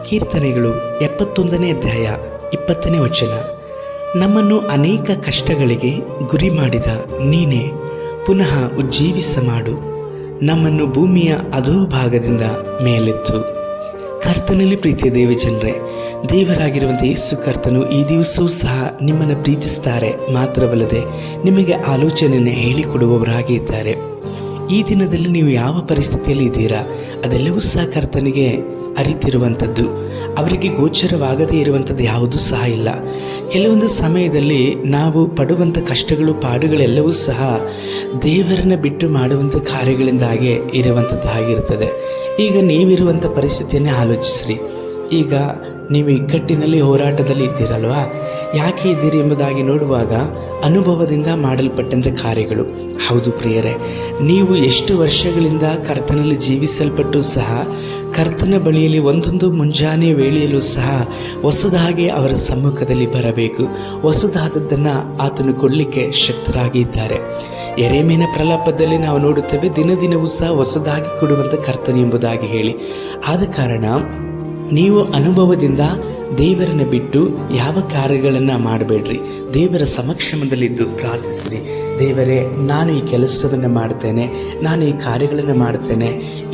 ಕೀರ್ತನೆಗಳು 71ನೇ ಅಧ್ಯಾಯ 20ನೇ ವಚನ. ನಮ್ಮನ್ನು ಅನೇಕ ಕಷ್ಟಗಳಿಗೆ ಗುರಿ ಮಾಡಿದ ನೀನೇ ಪುನಃ ಉಜ್ಜೀವಿಸ ಮಾಡು, ನಮ್ಮನ್ನು ಭೂಮಿಯ ಅಧೋಭಾಗದಿಂದ ಮೇಲೆತ್ತು. ಕರ್ತನಲ್ಲಿ ಪ್ರೀತಿಯ ದೇವಜನರೇ, ದೇವರಾಗಿರುವಂಥ ಯೇಸು ಕರ್ತನು ಈ ದಿವಸವೂ ಸಹ ನಿಮ್ಮನ್ನು ಪ್ರೀತಿಸ್ತಾರೆ. ಮಾತ್ರವಲ್ಲದೆ ನಿಮಗೆ ಆಲೋಚನೆಯನ್ನು ಹೇಳಿಕೊಡುವವರಾಗಿ ಇದ್ದಾರೆ. ಈ ದಿನದಲ್ಲಿ ನೀವು ಯಾವ ಪರಿಸ್ಥಿತಿಯಲ್ಲಿ ಇದ್ದೀರಾ ಅದೆಲ್ಲವೂ ಸಹ ಕರ್ತನಿಗೆ ಅರಿತಿರುವಂಥದ್ದು. ಅವರಿಗೆ ಗೋಚರವಾಗದೇ ಇರುವಂಥದ್ದು ಯಾವುದೂ ಸಹ ಇಲ್ಲ. ಕೆಲವೊಂದು ಸಮಯದಲ್ಲಿ ನಾವು ಪಡುವಂಥ ಕಷ್ಟಗಳು ಪಾಡುಗಳೆಲ್ಲವೂ ಸಹ ದೇವರನ್ನು ಬಿಟ್ಟು ಮಾಡುವಂಥ ಕಾರ್ಯಗಳಿಂದಾಗೆ ಇರುವಂಥದ್ದಾಗಿರ್ತದೆ. ಈಗ ನೀವಿರುವಂಥ ಪರಿಸ್ಥಿತಿಯನ್ನೇ ಆಲೋಚಿಸ್ರಿ. ಈಗ ನೀವು ಇಕ್ಕಟ್ಟಿನಲ್ಲಿ ಹೋರಾಟದಲ್ಲಿ ಇದ್ದೀರಲ್ವಾ? ಯಾಕೆ ಇದ್ದೀರಿ ಎಂಬುದಾಗಿ ನೋಡುವಾಗ ಅನುಭವದಿಂದ ಮಾಡಲ್ಪಟ್ಟಂಥ ಕಾರ್ಯಗಳು. ಹೌದು ಪ್ರಿಯರೇ, ನೀವು ಎಷ್ಟು ವರ್ಷಗಳಿಂದ ಕರ್ತನಲ್ಲಿ ಜೀವಿಸಲ್ಪಟ್ಟು ಸಹ ಕರ್ತನ ಬಳಿಯಲ್ಲಿ ಒಂದೊಂದು ಮುಂಜಾನೆ ವೇಳೆಯಲ್ಲೂ ಸಹ ಹೊಸದಾಗಿ ಅವರ ಸಮ್ಮುಖದಲ್ಲಿ ಬರಬೇಕು. ಹೊಸದಾದದ್ದನ್ನು ಆತನು ಕೊಡಲಿಕ್ಕೆ ಶಕ್ತರಾಗಿ ಇದ್ದಾರೆ. ಯೆರೆಮೀಯನ ಪ್ರಲಾಪದಲ್ಲಿ ನಾವು ನೋಡುತ್ತೇವೆ, ದಿನವೂ ಸಹ ಹೊಸದಾಗಿ ಕೊಡುವಂಥ ಕರ್ತನು ಎಂಬುದಾಗಿ ಹೇಳಿ. ಆದ ಕಾರಣ ನೀವು ಅನುಭವದಿಂದ ದೇವರನ್ನು ಬಿಟ್ಟು ಯಾವ ಕಾರ್ಯಗಳನ್ನು ಮಾಡಬೇಡ್ರಿ. ದೇವರ ಸಮಕ್ಷಮದಲ್ಲಿದ್ದು ಪ್ರಾರ್ಥಿಸ್ರಿ. ದೇವರೇ, ನಾನು ಈ ಕೆಲಸವನ್ನು ಮಾಡ್ತೇನೆ, ನಾನು ಈ ಕಾರ್ಯಗಳನ್ನು ಮಾಡ್ತೇನೆ,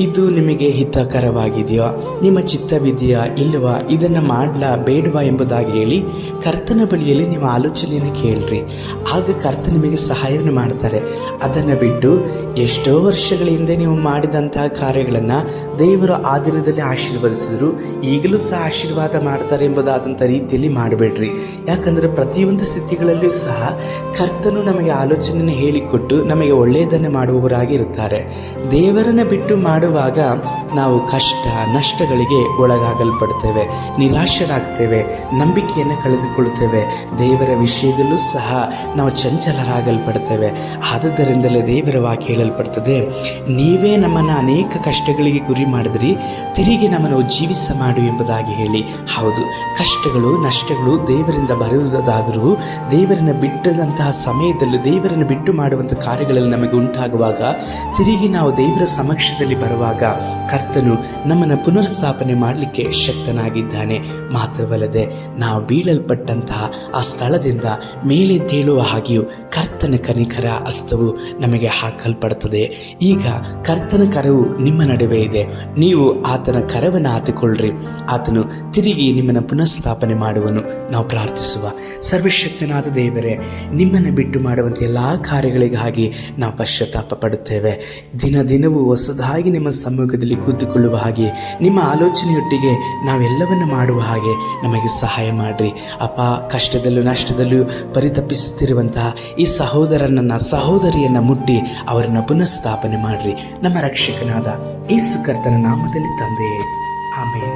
ಇದು ನಿಮಗೆ ಹಿತಕರವಾಗಿದೆಯೋ, ನಿಮ್ಮ ಚಿತ್ತವಿದೆಯಾ ಇಲ್ಲವಾ, ಇದನ್ನು ಮಾಡಲಾ ಬೇಡವಾ ಎಂಬುದಾಗಿ ಹೇಳಿ ಕರ್ತನ ಬಳಿಯಲ್ಲಿ ನಿಮ್ಮ ಆಲೋಚನೆಯನ್ನು ಕೇಳ್ರಿ. ಆಗ ಕರ್ತ ನಿಮಗೆ ಸಹಾಯವನ್ನು ಮಾಡ್ತಾರೆ. ಅದನ್ನು ಬಿಟ್ಟು ಎಷ್ಟೋ ವರ್ಷಗಳ ಹಿಂದೆ ನೀವು ಮಾಡಿದಂತಹ ಕಾರ್ಯಗಳನ್ನು ದೇವರು ಆ ದಿನದಲ್ಲಿ ಆಶೀರ್ವದಿಸಿದ್ರು, ಈಗಲೂ ಸಹ ಆಶೀರ್ವಾದ ಮಾಡ್ತಾರೆ ಎಂಬುದಾದಂಥ ರೀತಿಯಲ್ಲಿ ಮಾಡಬೇಡ್ರಿ. ಯಾಕಂದರೆ ಪ್ರತಿಯೊಂದು ಸ್ಥಿತಿಗಳಲ್ಲಿಯೂ ಸಹ ಕರ್ತನು ನಮಗೆ ಆಲೋಚನೆಯನ್ನು ಹೇಳಿಕೊಟ್ಟು ನಮಗೆ ಒಳ್ಳೆಯದನ್ನು ಮಾಡುವವರಾಗಿ ಇರುತ್ತಾರೆ. ದೇವರನ್ನು ಬಿಟ್ಟು ಮಾಡುವಾಗ ನಾವು ಕಷ್ಟ ನಷ್ಟಗಳಿಗೆ ಒಳಗಾಗಲ್ಪಡ್ತೇವೆ, ನಿರಾಶರಾಗ್ತೇವೆ, ನಂಬಿಕೆಯನ್ನು ಕಳೆದುಕೊಳ್ಳುತ್ತೇವೆ. ದೇವರ ವಿಷಯದಲ್ಲೂ ಸಹ ನಾವು ಚಂಚಲರಾಗಲ್ಪಡ್ತೇವೆ. ಆದುದರಿಂದಲೇ ದೇವರ ವಾಕ್ಯ ಹೇಳಲ್ಪಡ್ತದೆ, ನೀವೇ ನಮ್ಮನ್ನು ಅನೇಕ ಕಷ್ಟಗಳಿಗೆ ಗುರಿ ಮಾಡಿದ್ರಿ, ತಿರುಗಿ ನಮ್ಮನ್ನು ಉಜ್ಜೀವಿಸ ಮಾಡು ಎಂಬುದಾಗಿ ಹೇಳಿ. ಹೌದು, ಕಷ್ಟಗಳು ನಷ್ಟಗಳು ದೇವರಿಂದ ಬರುವುದಾದರೂ ದೇವರನ್ನು ಬಿಟ್ಟಂತಹ ಸಮಯದಲ್ಲಿ ದೇವರನ್ನು ಬಿಟ್ಟು ಮಾಡುವಂಥ ಕಾರ್ಯಗಳಲ್ಲಿ ನಮಗೆ ಉಂಟಾಗುವಾಗ ತಿರುಗಿ ನಾವು ದೇವರ ಸಮಕ್ಷದಲ್ಲಿ ಬರುವಾಗ ಕರ್ತನು ನಮ್ಮನ್ನು ಪುನರ್ಸ್ಥಾಪನೆ ಮಾಡಲಿಕ್ಕೆ ಶಕ್ತನಾಗಿದ್ದಾನೆ. ಮಾತ್ರವಲ್ಲದೆ ನಾವು ಬೀಳಲ್ಪಟ್ಟಂತಹ ಆ ಸ್ಥಳದಿಂದ ಮೇಲೆದ್ದೇಳುವ ಹಾಗೆಯೂ ಕರ್ತನ ಕನಿಕರ ಹಸ್ತವು ನಮಗೆ ಹಾಕಲ್ಪಡುತ್ತದೆ. ಈಗ ಕರ್ತನ ಕರವು ನಿಮ್ಮ ನಡುವೆ ಇದೆ. ನೀವು ಆತನ ಕರವನ್ನು ಆತುಕೊಳ್ಳ್ರಿ, ಆತನು ತಿರುಗಿ ನಿಮ್ಮನ್ನು ಪುನಃಸ್ಥಾಪನೆ ಮಾಡುವನು. ನಾವು ಪ್ರಾರ್ಥಿಸುವ. ಸರ್ವಶಕ್ತನಾದ ದೇವರೇ, ನಿಮ್ಮನ್ನು ಬಿಟ್ಟು ಮಾಡುವಂಥ ಎಲ್ಲ ಕಾರ್ಯಗಳಿಗಾಗಿ ನಾವು ಪಶ್ಚಾತ್ತಾಪ ಪಡುತ್ತೇವೆ. ದಿನವೂ ಹೊಸದಾಗಿ ನಿಮ್ಮ ಸಮ್ಮುಖದಲ್ಲಿ ಕೂತುಕೊಳ್ಳುವ ಹಾಗೆ, ನಿಮ್ಮ ಆಲೋಚನೆಯೊಟ್ಟಿಗೆ ನಾವೆಲ್ಲವನ್ನು ಮಾಡುವ ಹಾಗೆ ನಮಗೆ ಸಹಾಯ ಮಾಡಿರಿ ಅಪ್ಪ. ಕಷ್ಟದಲ್ಲೂ ನಷ್ಟದಲ್ಲೂ ಪರಿತಪಿಸುತ್ತಿರುವಂತಹ ಈ ಸಹೋದರಿಯನ್ನು ಮುಟ್ಟಿ ಅವರನ್ನು ಪುನಃಸ್ಥಾಪನೆ ಮಾಡಿರಿ. ನಮ್ಮ ರಕ್ಷಕನಾದ ಯೇಸು ಕರ್ತನ ನಾಮದಲ್ಲಿ ತಂದೆಯೇ, ಆಮೇನ್.